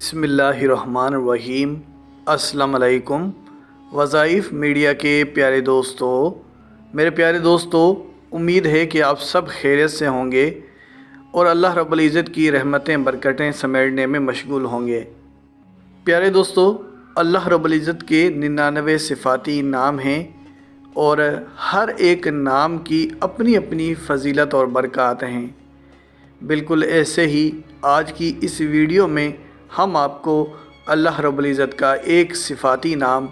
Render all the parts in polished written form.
बिस्मिल्लाहिर्रहमानिर्रहीम। अस्सलाम वालेकुम। वज़ाइफ मीडिया के प्यारे दोस्तों, मेरे प्यारे दोस्तों, उम्मीद है कि आप सब खैरियत से होंगे और अल्लाह रब्बुल इज़्ज़त की रहमतें बरकतें समेटने में मशगूल होंगे। प्यारे दोस्तों, अल्लाह रब्बुल इज़्ज़त के 99 सिफ़ाती नाम हैं और हर एक नाम की अपनी अपनी फ़जीलत और बरक़ात हैं। बिल्कुल ऐसे ही आज की इस वीडियो में हम आपको अल्लाह रब्बुल इज़्ज़त का एक सिफ़ाती नाम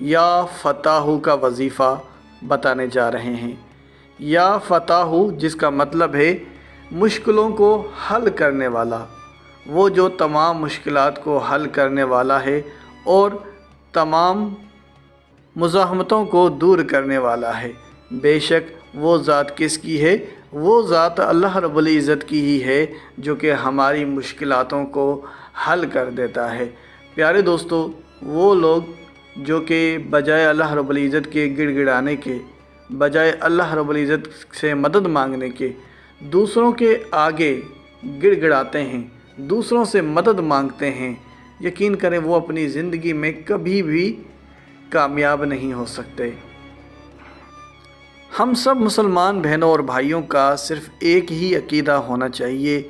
या फ़ताहु का वजीफ़ा बताने जा रहे हैं। या फ़ताहु जिसका मतलब है मुश्किलों को हल करने वाला, वो जो तमाम मुश्किलात को हल करने वाला है और तमाम मुज़ाहमतों को दूर करने वाला है। बेशक वो ज़ात किसकी है? वो ज़ात अल्लाह रब्बुल इज़्ज़त की ही है जो कि हमारी मुश्किलातों को हल कर देता है। प्यारे दोस्तों, वो लोग जो कि बजाय अल्लाह रब्बुल इज़्ज़त के गिड़गिड़ाने के, बजाय अल्लाह रब्बुल इज़्ज़त से मदद मांगने के दूसरों के आगे गिड़गिड़ाते हैं, दूसरों से मदद मांगते हैं, यकीन करें वो अपनी ज़िंदगी में कभी भी कामयाब नहीं हो सकते। हम सब मुसलमान बहनों और भाइयों का सिर्फ़ एक ही अक़ीदा होना चाहिए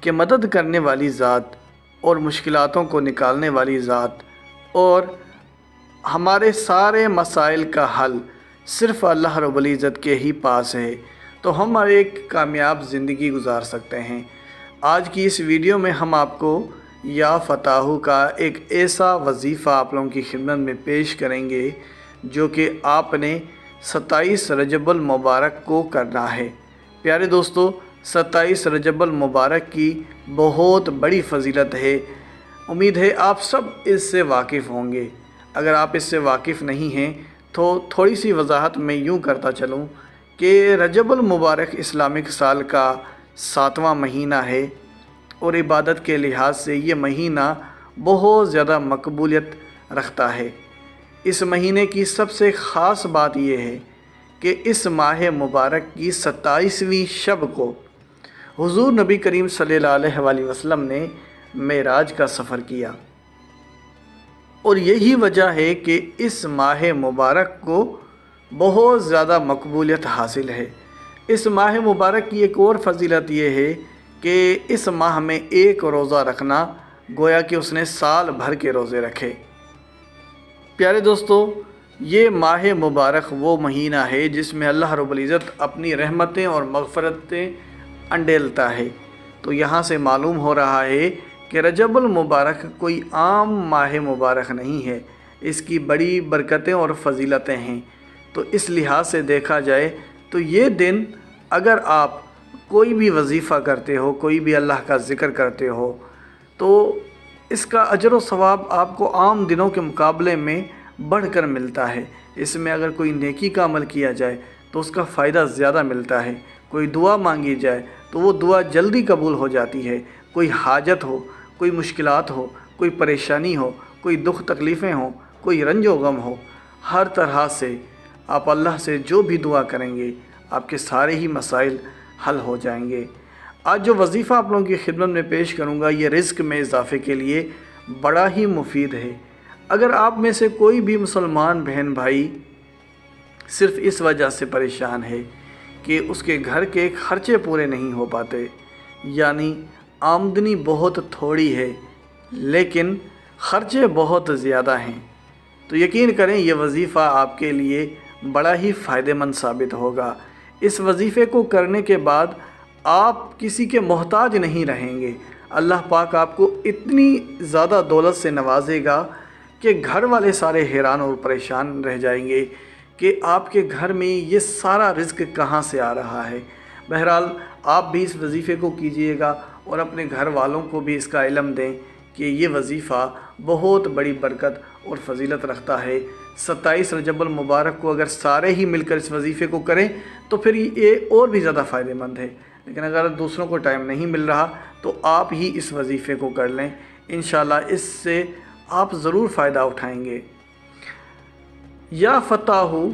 कि मदद करने वाली ज़ात और मुश्किलातों को निकालने वाली ज़ात और हमारे सारे मसाइल का हल सिर्फ़ अल्लाह रब्बुल इज़्ज़त के ही पास है, तो हम एक कामयाब ज़िंदगी गुजार सकते हैं। आज की इस वीडियो में हम आपको या फ़ताहु का एक ऐसा वजीफ़ा आप लोगों की खिदमत में पेश करेंगे जो कि आपने 27 रजबुल मुबारक को करना है। प्यारे दोस्तों, 27 रजबुल मुबारक की बहुत बड़ी फ़जीलत है। उम्मीद है आप सब इससे वाकिफ़ होंगे। अगर आप इससे वाकिफ़ नहीं हैं तो थोड़ी सी वजाहत मैं यूँ करता चलूँ कि रजबुल मुबारक इस्लामिक साल का 7वां महीना है और इबादत के लिहाज से ये महीना बहुत ज़्यादा मकबूलियत रखता है। इस महीने की सबसे ख़ास बात यह है कि इस माह मुबारक की 27वीं शब को हुज़ूर नबी करीम सल्लल्लाहु अलैहि वसल्लम ने मेराज का सफ़र किया और यही वजह है कि इस माह मुबारक को बहुत ज़्यादा मकबूलियत हासिल है। इस माह मुबारक की एक और फ़जीलत ये है कि इस माह में एक रोज़ा रखना गोया कि उसने साल भर के रोज़े रखे। प्यारे दोस्तों, ये माह मुबारक वो महीना है जिसमें अल्लाह रब्बुल इज़्ज़त अपनी रहमतें और मग़फ़िरतें अंडेलता है। तो यहाँ से मालूम हो रहा है कि रजबुल मुबारक कोई आम माह मुबारक नहीं है, इसकी बड़ी बरकतें और फ़जीलतें हैं। तो इस लिहाज से देखा जाए तो ये दिन अगर आप कोई भी वजीफ़ा करते हो, कोई भी अल्लाह का ज़िक्र करते हो, तो इसका अजर व सवाब आपको आम दिनों के मुकाबले में बढ़कर मिलता है। इसमें अगर कोई नेकी का अमल किया जाए तो उसका फ़ायदा ज़्यादा मिलता है। कोई दुआ मांगी जाए तो वो दुआ जल्दी कबूल हो जाती है। कोई हाजत हो, कोई मुश्किलात हो, कोई परेशानी हो, कोई दुख तकलीफ़ें हों, कोई रंजो गम हो, हर तरह से आप अल्लाह से जो भी दुआ करेंगे आपके सारे ही मसाइल हल हो जाएंगे। आज जो वजीफ़ा आप लोगों की खिदमत में पेश करूँगा ये रिज़्क़ में इजाफ़े के लिए बड़ा ही मुफीद है। अगर आप में से कोई भी मुसलमान बहन भाई सिर्फ़ इस वजह से परेशान है कि उसके घर के ख़र्चे पूरे नहीं हो पाते, यानी आमदनी बहुत थोड़ी है लेकिन ख़र्चे बहुत ज़्यादा हैं, तो यकीन करें ये वजीफ़ा आपके लिए बड़ा ही फ़ायदेमंद साबित होगा। इस वजीफ़े को करने के बाद आप किसी के मोहताज नहीं रहेंगे। अल्लाह पाक आपको इतनी ज़्यादा दौलत से नवाजेगा कि घर वाले सारे हैरान और परेशान रह जाएंगे कि आपके घर में ये सारा रिज़्क़ कहाँ से आ रहा है। बहरहाल आप भी इस वजीफ़े को कीजिएगा और अपने घर वालों को भी इसका इल्म दें कि ये वजीफ़ा बहुत बड़ी बरकत और फ़जीलत रखता है। 27 रजबुल मुबारक को अगर सारे ही मिलकर इस वजीफ़े को करें तो फिर ये और भी ज़्यादा फ़ायदेमंद है। लेकिन अगर दूसरों को टाइम नहीं मिल रहा तो आप ही इस वजीफ़े को कर लें, इंशाल्लाह इससे आप ज़रूर फ़ायदा उठाएंगे। या फ़ताहु,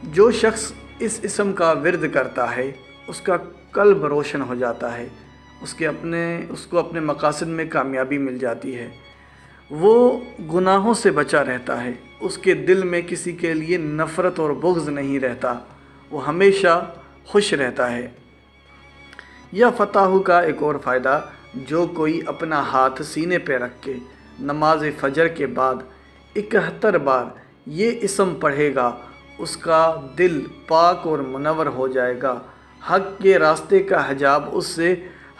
जो शख्स इस इस्म का विर्द करता है उसका कल्ब रोशन हो जाता है, उसको अपने मकासद में कामयाबी मिल जाती है। وہ گناہوں سے بچا رہتا ہے، اس کے دل میں کسی کے لیے نفرت اور بغض نہیں رہتا، وہ ہمیشہ خوش رہتا ہے۔ یا فتح کا ایک اور فائدہ، جو کوئی اپنا ہاتھ سینے پہ رکھ کے نماز فجر کے بعد 71 بار یہ اسم پڑھے گا، اس کا دل پاک اور منور ہو جائے گا، حق کے راستے کا حجاب اس سے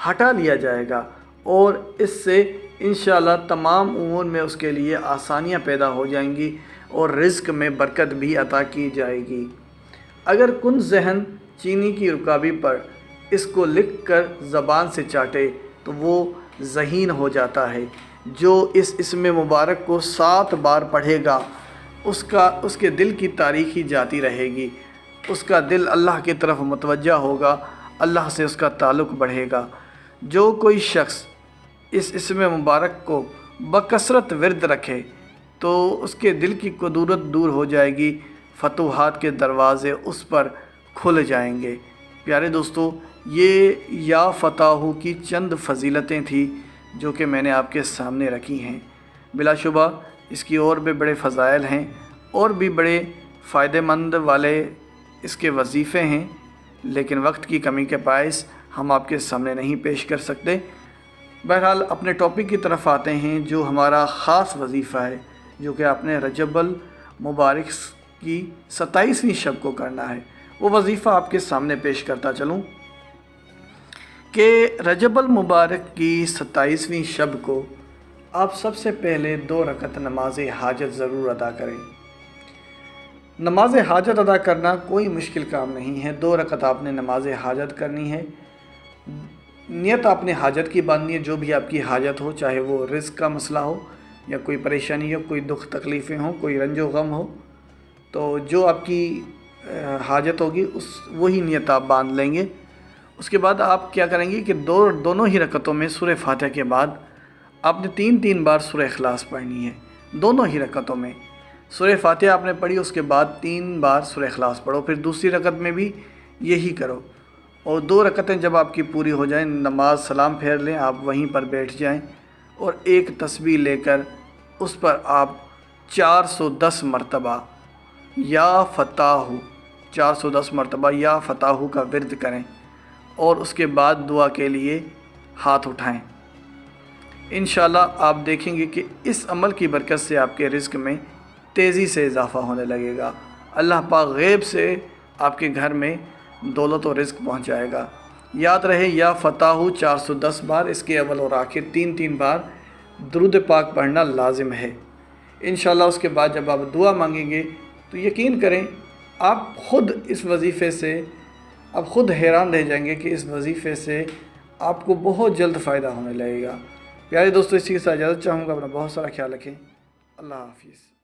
ہٹا لیا جائے گا، اور اس سے انشاءاللہ تمام امور میں اس کے لیے آسانیاں پیدا ہو جائیں گی اور رزق میں برکت بھی عطا کی جائے گی۔ اگر کن ذہن چینی کی رکابی پر اس کو لکھ کر زبان سے چاٹے تو وہ ذہین ہو جاتا ہے۔ جو اس اسم مبارک کو 7 بار پڑھے گا، اس کے دل کی تاریخی جاتی رہے گی، اس کا دل اللہ کی طرف متوجہ ہوگا، اللہ سے اس کا تعلق بڑھے گا۔ جو کوئی شخص اس اسم مبارک کو بکثرت ورد رکھے تو اس کے دل کی کدورت دور ہو جائے گی، فتوحات کے دروازے اس پر کھل جائیں گے۔ پیارے دوستو، یہ یا فتح کی چند فضیلتیں تھیں جو کہ میں نے آپ کے سامنے رکھی ہیں۔ بلا شبہ اس کی اور بھی بڑے فضائل ہیں، اور بھی بڑے فائدہ مند والے اس کے وظیفے ہیں، لیکن وقت کی کمی کے باعث ہم آپ کے سامنے نہیں پیش کر سکتے۔ بہرحال اپنے ٹاپک کی طرف آتے ہیں، جو ہمارا خاص وظیفہ ہے، جو کہ آپ نے رجب المبارک کی 27ویں شب کو کرنا ہے۔ وہ وظیفہ آپ کے سامنے پیش کرتا چلوں کہ رجب المبارک کی 27ویں شب کو آپ سب سے پہلے 2 رکعت نماز حاجت ضرور ادا کریں۔ نماز حاجت ادا کرنا کوئی مشکل کام نہیں ہے۔ 2 رکعت آپ نے نماز حاجت کرنی ہے، نیت آپ نے حاجت کی باندھنی ہے، جو بھی آپ کی حاجت ہو، چاہے وہ رزق کا مسئلہ ہو یا کوئی پریشانی ہو، کوئی دکھ تکلیفیں ہوں، کوئی رنج و غم ہو، تو جو آپ کی حاجت ہوگی وہی نیت آپ باندھ لیں گے۔ اس کے بعد آپ کیا کریں گے کہ دونوں ہی رکعتوں میں سورہ فاتحہ کے بعد آپ نے 3 بار سورہ اخلاص پڑھنی ہے۔ دونوں ہی رکعتوں میں سورہ فاتحہ آپ نے پڑھی، اس کے بعد 3 بار سورہ اخلاص پڑھو، پھر دوسری رکعت میں بھی یہی کرو، اور 2 رکعتیں جب آپ کی پوری ہو جائیں، نماز سلام پھیر لیں، آپ وہیں پر بیٹھ جائیں اور ایک تسبیح لے کر اس پر آپ 410 مرتبہ یا فتح 410 مرتبہ یا فتح کا ورد کریں، اور اس کے بعد دعا کے لیے ہاتھ اٹھائیں۔ انشاءاللہ آپ دیکھیں گے کہ اس عمل کی برکت سے آپ کے رزق میں تیزی سے اضافہ ہونے لگے گا۔ اللہ پاک غیب سے آپ کے گھر میں دولت و رزق پہنچائے گا۔ یاد رہے، یا فتح 410 بار، اس کے اول اور آخر 3 بار درود پاک پڑھنا لازم ہے۔ انشاءاللہ اس کے بعد جب آپ دعا مانگیں گے تو یقین کریں آپ خود اس وظیفے سے آپ خود حیران رہ جائیں گے کہ اس وظیفے سے آپ کو بہت جلد فائدہ ہونے لگے گا۔ پیارے دوستو، اسی کے ساتھ اجازت چاہوں گا، اپنا بہت سارا خیال رکھیں۔ اللہ حافظ۔